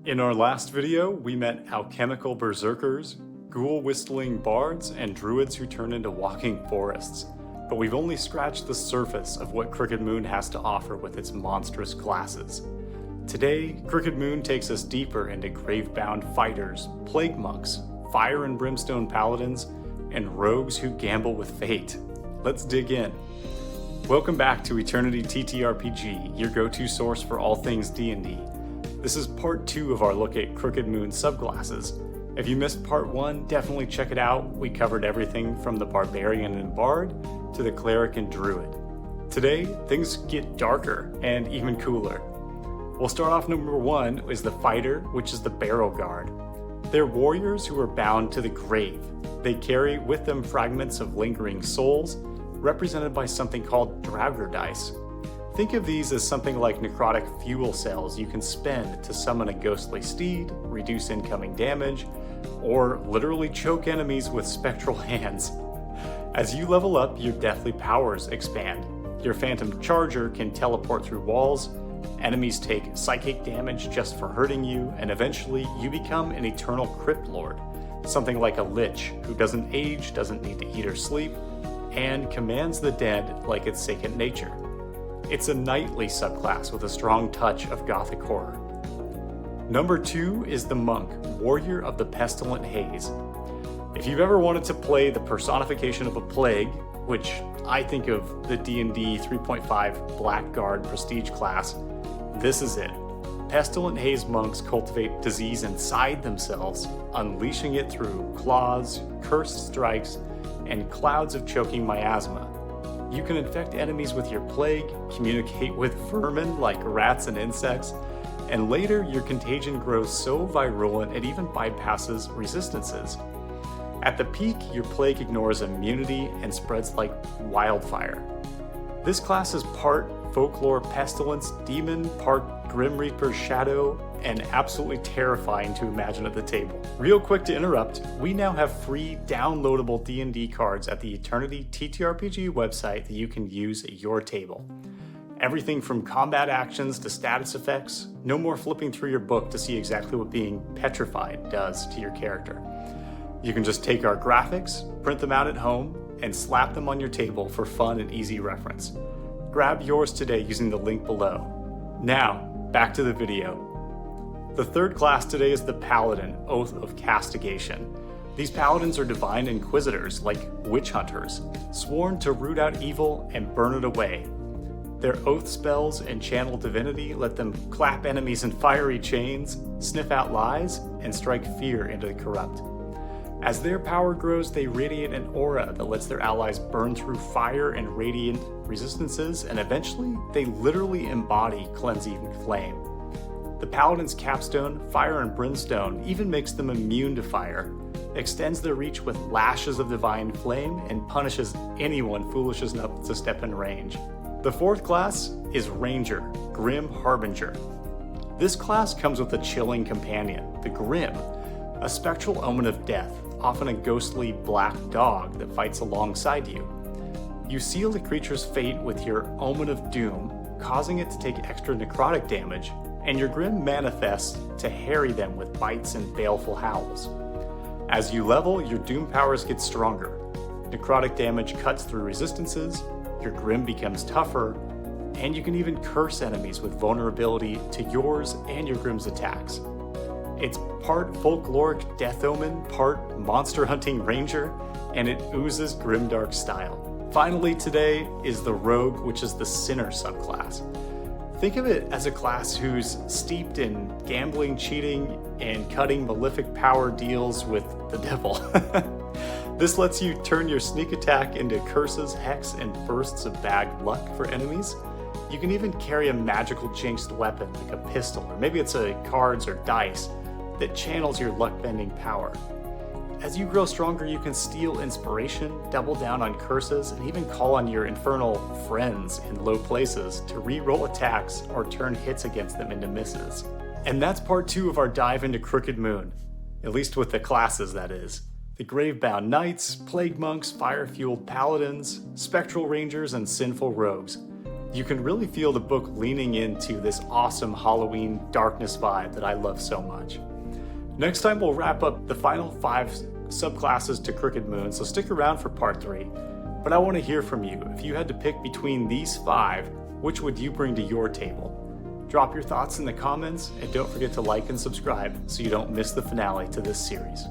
In our last video, we met alchemical berserkers, ghoul-whistling bards, and druids who turn into walking forests. But we've only scratched the surface of what Crooked Moon has to offer with its monstrous classes. Today, Crooked Moon takes us deeper into Gravebound fighters, plague monks, fire and brimstone paladins, and rogues who gamble with fate. Let's dig in. Welcome back to Eternity TTRPG, your go-to source for all things D&D. This is part 2 of our look at Crooked Moon subclasses. If you missed part 1, definitely check it out. We covered everything from the barbarian and bard to the cleric and druid. Today, things get darker and even cooler. We'll start off number 1 is the fighter, which is the barrel guard. They're warriors who are bound to the grave. They carry with them fragments of lingering souls, represented by something called Draugr dice. Think of these as something like necrotic fuel cells you can spend to summon a ghostly steed, reduce incoming damage, or literally choke enemies with spectral hands. As you level up, your deathly powers expand. Your phantom charger can teleport through walls, enemies take psychic damage just for hurting you, and eventually you become an eternal crypt lord, something like a lich who doesn't age, doesn't need to eat or sleep, and commands the dead like it's second nature. It's a knightly subclass with a strong touch of gothic horror. Number 2 is the monk, warrior of the pestilent haze. If you've ever wanted to play the personification of a plague, which I think of the D&D 3.5 Blackguard prestige class, this is it. Pestilent haze monks cultivate disease inside themselves, unleashing it through claws, cursed strikes, and clouds of choking miasma. You can infect enemies with your plague, communicate with vermin like rats and insects, and later your contagion grows so virulent it even bypasses resistances. At the peak, your plague ignores immunity and spreads like wildfire. This class is part folklore pestilence demon, part Grim Reaper shadow, and absolutely terrifying to imagine at the table. Real quick to interrupt, we now have free downloadable D&D cards at the Eternity TTRPG website that you can use at your table. Everything from combat actions to status effects, no more flipping through your book to see exactly what being petrified does to your character. You can just take our graphics, print them out at home, and slap them on your table for fun and easy reference. Grab yours today using the link below. Now, back to the video. The third class today is the Paladin, Oath of Castigation. These paladins are divine inquisitors, like witch hunters, sworn to root out evil and burn it away. Their oath spells and channel divinity let them clap enemies in fiery chains, sniff out lies, and strike fear into the corrupt. As their power grows, they radiate an aura that lets their allies burn through fire and radiant resistances, and eventually, they literally embody cleansing flame. The Paladin's capstone, Fire and Brimstone, even makes them immune to fire, extends their reach with lashes of divine flame, and punishes anyone foolish enough to step in range. The fourth class is Ranger, Grim Harbinger. This class comes with a chilling companion, the Grim, a spectral omen of death, often a ghostly black dog that fights alongside you. You seal the creature's fate with your Omen of Doom, causing it to take extra necrotic damage, and your Grim manifests to harry them with bites and baleful howls. As you level, your Doom powers get stronger. Necrotic damage cuts through resistances, your Grim becomes tougher, and you can even curse enemies with vulnerability to yours and your Grim's attacks. It's part folkloric death omen, part monster hunting ranger, and it oozes grimdark style. Finally today is the rogue, which is the sinner subclass. Think of it as a class who's steeped in gambling, cheating, and cutting malefic power deals with the devil. This lets you turn your sneak attack into curses, hex, and bursts of bad luck for enemies. You can even carry a magical jinxed weapon like a pistol, or maybe it's a cards or dice that channels your luck-bending power. As you grow stronger, you can steal inspiration, double down on curses, and even call on your infernal friends in low places to re-roll attacks or turn hits against them into misses. And that's part 2 of our dive into Crooked Moon, at least with the classes, that is. The Gravebound Knights, Plague Monks, Fire-Fueled Paladins, Spectral Rangers, and Sinful Rogues. You can really feel the book leaning into this awesome Halloween darkness vibe that I love so much. Next time we'll wrap up the final 5 subclasses to Crooked Moon, so stick around for part 3. But I want to hear from you. If you had to pick between these 5, which would you bring to your table? Drop your thoughts in the comments, and don't forget to like and subscribe so you don't miss the finale to this series.